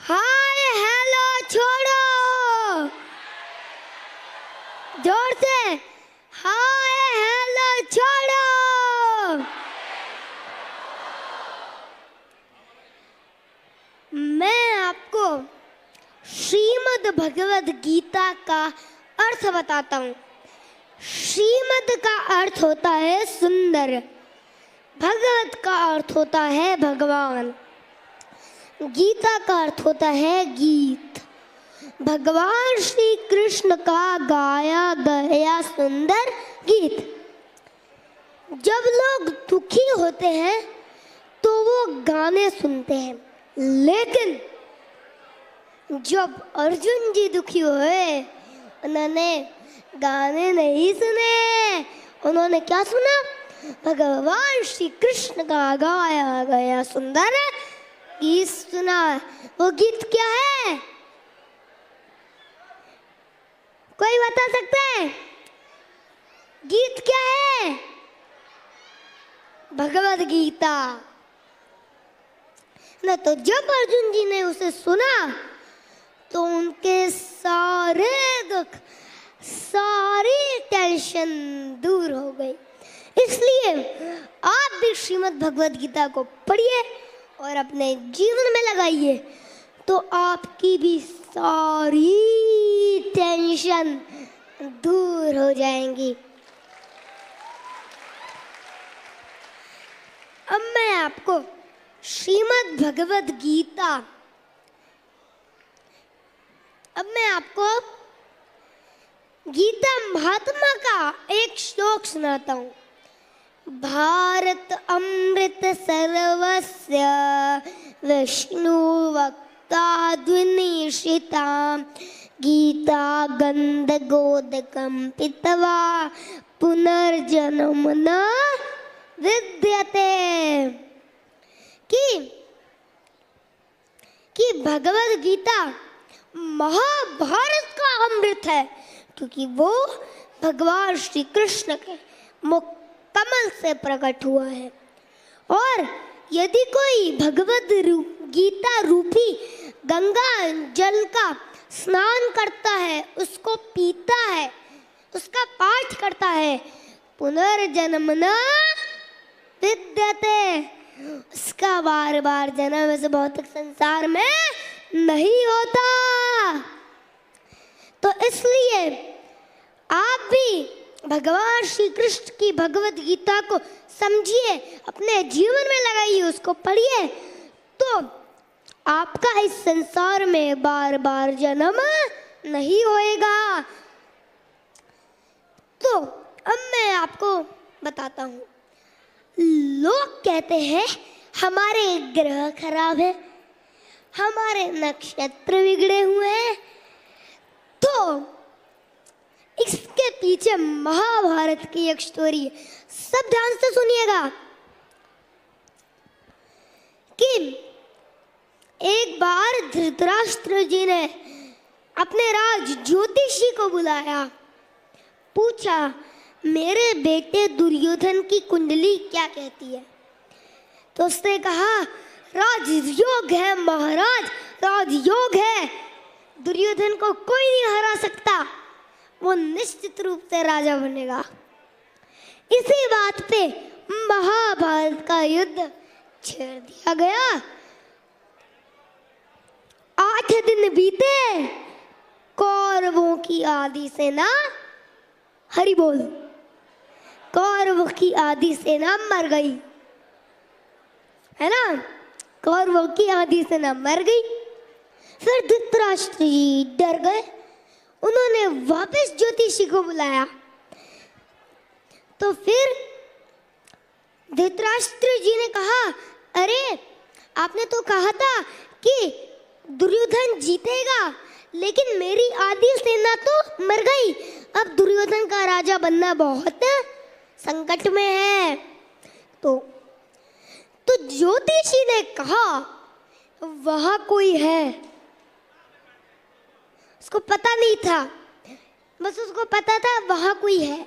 Hi hello छोड़ो, जोर से हाय हेलो छोड़ो। मैं आपको श्रीमद् भगवद गीता का अर्थ बताता हूँ। श्रीमद् का अर्थ होता है सुंदर, भगवत का अर्थ होता है भगवान, गीता का अर्थ होता है गीत। भगवान श्री कृष्ण का गाया गया सुंदर गीत। जब लोग दुखी होते हैं तो वो गाने सुनते हैं, लेकिन जब अर्जुन जी दुखी हुए उन्होंने गाने नहीं सुने, उन्होंने क्या सुना? भगवान श्री कृष्ण का गाया गया सुंदर गीत सुना। वो गीत क्या है? कोई बता सकता है? गीत क्या है? भगवद गीता ना। तो जब अर्जुन जी ने उसे सुना तो उनके सारे दुख, सारी टेंशन दूर हो गई। इसलिए आप भी श्रीमद् भगवद गीता को पढ़िए और अपने जीवन में लगाइए, तो आपकी भी सारी टेंशन दूर हो जाएंगी। अब मैं आपको श्रीमद् भगवद गीता, गीता महात्मा का एक श्लोक सुनाता हूँ। भारत अमृत सर्वस्य विष्णु वक्ता द्विनिषिता गीता गंध गोदकं पित्वा पुनर्जन्म न विद्यते। कि भगवद गीता महाभारत का अमृत है, क्योंकि वो भगवान श्री कृष्ण के मुख कमल से प्रकट हुआ है। और यदि कोई भगवद गीता रूपी गंगा जल का स्नान करता है, उसको पीता है, उसका पाठ करता है, पुनर्जन्म न विद्यते, उसका बार बार जन्म इस भौतिक संसार में नहीं होता। तो इसलिए आप भी भगवान श्री कृष्ण की भगवद गीता को समझिए, अपने जीवन में लगाइए, उसको पढ़िए, तो आपका इस संसार में बार बार जन्म नहीं होएगा। तो अब मैं आपको बताता हूँ। लोग कहते हैं हमारे ग्रह खराब है, हमारे नक्षत्र बिगड़े हुए हैं। तो इसके पीछे महाभारत की एक स्टोरी है, सब ध्यान से सुनिएगा। कि एक बार धृतराष्ट्र जी ने अपने राज ज्योतिषी को बुलाया, पूछा मेरे बेटे दुर्योधन की कुंडली क्या कहती है? तो उसने कहा राजयोग है महाराज, राजयोग है, दुर्योधन को कोई नहीं हरा सकता, वो निश्चित रूप से राजा बनेगा। इसी बात पे महाभारत का युद्ध छेड़ दिया गया। 8 दिन बीते, कौरवों की आधी सेना, हरि बोल, कौरवों की आधी सेना मर गई, है ना? कौरवों की आधी सेना मर गई। फिर धृतराष्ट्र जी डर गए, उन्होंने वापस ज्योतिषी को बुलाया। तो फिर धृतराष्ट्र जी ने कहा अरे आपने तो कहा था कि दुर्योधन जीतेगा, लेकिन मेरी आधी सेना तो मर गई, अब दुर्योधन का राजा बनना बहुत संकट में है। तो ज्योतिषी ने कहा वहां कोई है, उसको पता नहीं था, बस उसको पता था वहां कोई है,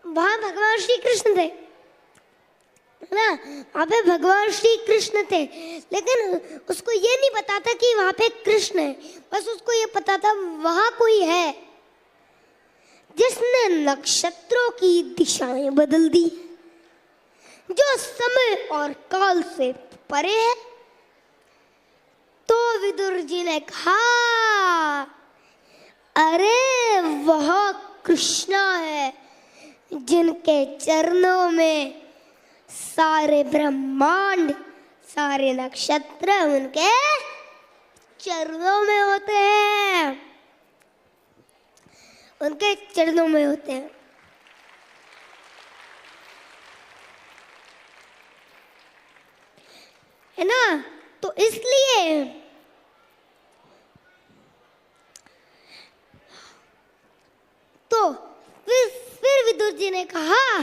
वहां भगवान श्री कृष्ण थे। ना, वहाँ पे भगवान श्री कृष्ण थे, लेकिन उसको ये नहीं पता था कि वहाँ पे कृष्ण है, बस उसको ये पता था वहाँ कोई है जिसने नक्षत्रों की दिशाएं बदल दी, जो समय और काल से परे है। तो विदुर जी ने कहा, अरे वह कृष्णा है जिनके चरणों में सारे ब्रह्मांड, सारे नक्षत्र उनके चरणों में होते हैं, उनके चरणों में होते हैं। है ना? तो इसलिए तो फिर विदुर जी ने कहा,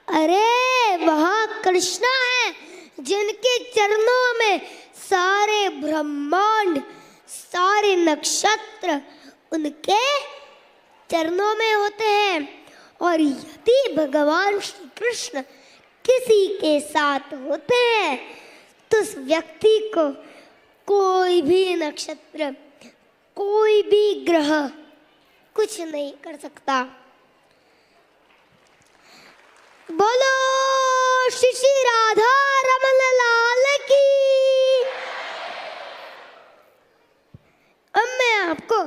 अरे वह कृष्णा है जिनके चरणों में सारे ब्रह्मांड, सारे नक्षत्र उनके चरणों में होते हैं। और यदि भगवान श्री कृष्ण किसी के साथ होते हैं तो उस व्यक्ति को कोई भी नक्षत्र, कोई भी ग्रह कुछ नहीं कर सकता। बोलो श्री श्री राधा रमन लाल की। अब मैं आपको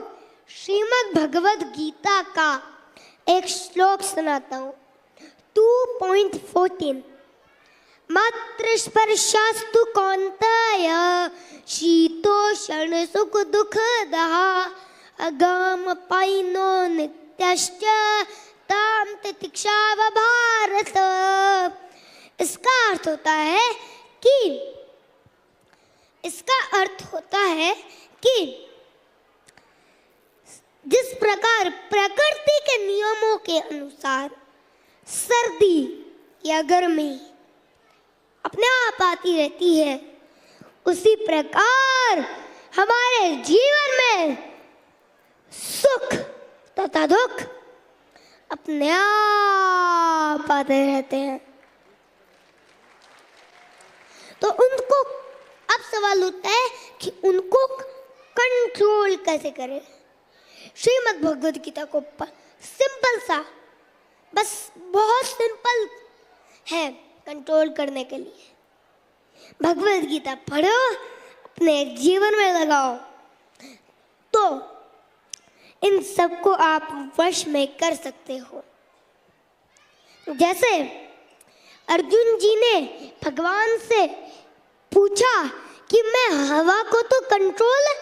श्रीमद् भगवद गीता का एक श्लोक सुनाता हूँ। 2.14 मात्र स्पर्शास्तु कौन्तेय शीतोष्ण सुख दुःखदः अगम पाइनो नित्यश्च ताम तितिक्षाव भारत। इसका अर्थ होता है कि जिस प्रकार प्रकृति के नियमों के अनुसार सर्दी या गर्मी अपने आप आती रहती है, उसी प्रकार हमारे जीवन में सुख तथा दुख अपने आप आते रहते हैं। तो उनको अब सवाल उठता है कि उनको कंट्रोल कैसे करें। श्रीमद् भगवद गीता को सिंपल सा, बस बहुत सिंपल है कंट्रोल करने के लिए। भगवद गीता पढ़ो, अपने जीवन में लगाओ, तो इन सबको आप वश में कर सकते हो। जैसे अर्जुन जी ने भगवान से पूछा कि मैं हवा को तो कंट्रोल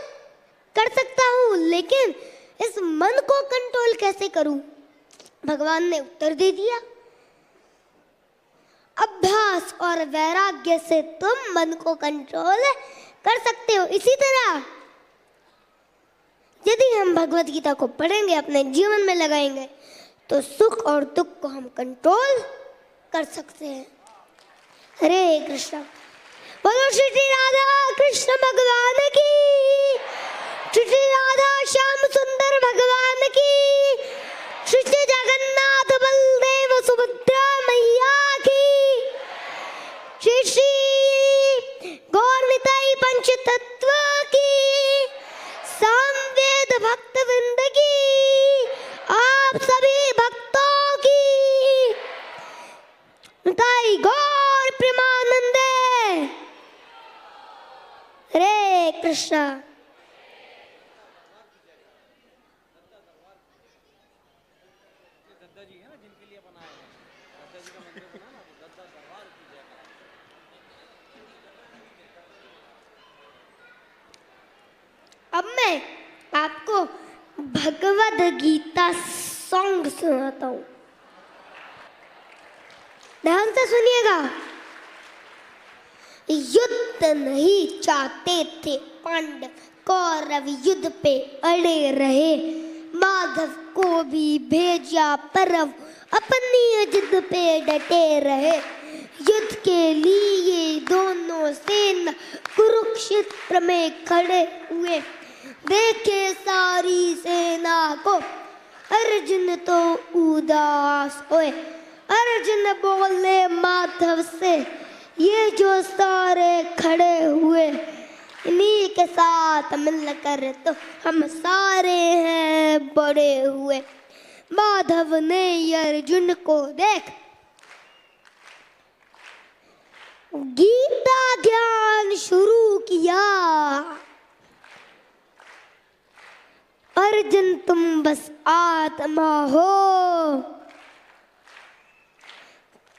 कर सकता हूँ, लेकिन इस मन को कंट्रोल कैसे करूं? भगवान ने उत्तर दे दिया, अभ्यास और वैराग्य से तुम मन को कंट्रोल कर सकते हो। इसी तरह यदि हम भगवद गीता को पढ़ेंगे, अपने जीवन में लगाएंगे, तो सुख और दुख को हम कंट्रोल कर सकते हैं। हरे कृष्णा। बोलो श्री राधा कृष्ण भगवान की, श्री राधा श्याम सुंदर भगवान की, श्री जगन्नाथ बलदेव सुभद्रा मैया की, श्री श्री गौर निताई पंच तत्व की, सामवेद भक्त वृंद की, आप सभी भक्तों की निताई गौर प्रेमानंदे। हरे कृष्णा। अब मैं आपको भगवद गीता सॉन्ग सुनाता हूँ, ध्यान से सुनिएगा। युद्ध नहीं चाहते थे पांडव, कौरव युद्ध पे अड़े रहे, माधव को भी भेजा परव, अपनी जिद पे डटे रहे। युद्ध के लिए दोनों सेना कुरुक्षेत्र में खड़े हुए, देखे सारी सेना को अर्जुन तो उदास हुए। अर्जुन बोले माधव से, ये जो सारे खड़े हुए, इन्हीं के साथ मिलकर तो हम सारे हैं बड़े हुए। माधव ने अर्जुन को देख गीता ज्ञान शुरू किया। अर्जुन तुम बस आत्मा हो,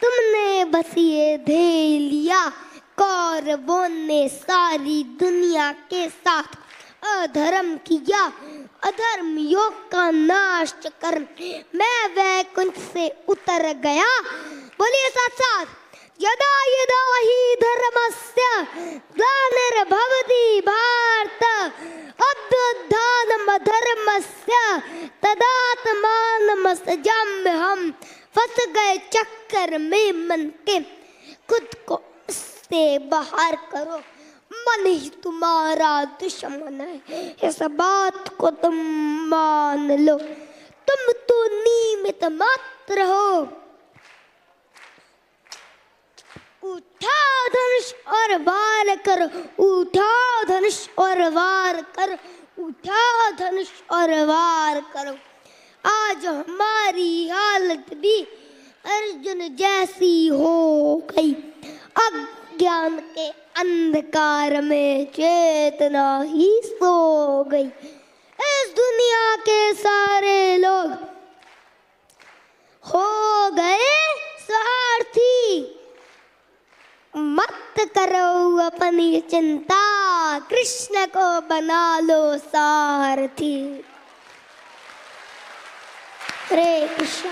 तुमने बस ये ध्येय लिया, कौरवों ने सारी दुनिया के साथ अधर्म किया। अधर्म योग का नाश कर मैं वैकुंठ से उतर गया। बोलिए साथ साथ, यदा यदा हि धर्मस्य ग्लानिर्भवति भारत अभ्युत्थानम् अधर्मस्य तदात्मानं सृजाम्यहम्। फंस गए चक्कर में मन के, खुद को इससे बाहर करो, मन ही तुम्हारा दुश्मन है, इस बात को तुम मान लो। तुम तो निमित्त मात्र हो। उठाओ धनुष और वार करो, उठाओ धनुष और वार करो, उठाओ धनुष और वार करो। आज हमारी हालत भी अर्जुन जैसी हो गई। अज्ञान के अंधकार में चेतना ही सो गई। इस दुनिया के सारे लोग हो गए स्वार्थी। मत करो अपनी चिंता, कृष्ण को बना लो सारथी। हरे कृष्ण।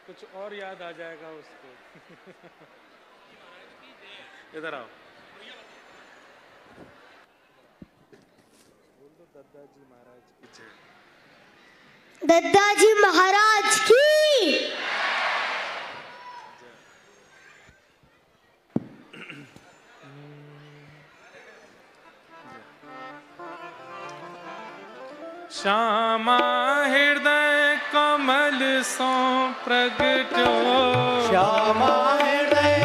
कुछ और याद आ जाएगा उसको। इधर आओ। बोल दो दद्दाजी महाराज की जय। दद्दाजी महाराज की। श्यामा हृदय कमल सो प्रगटो, श्यामा हृदय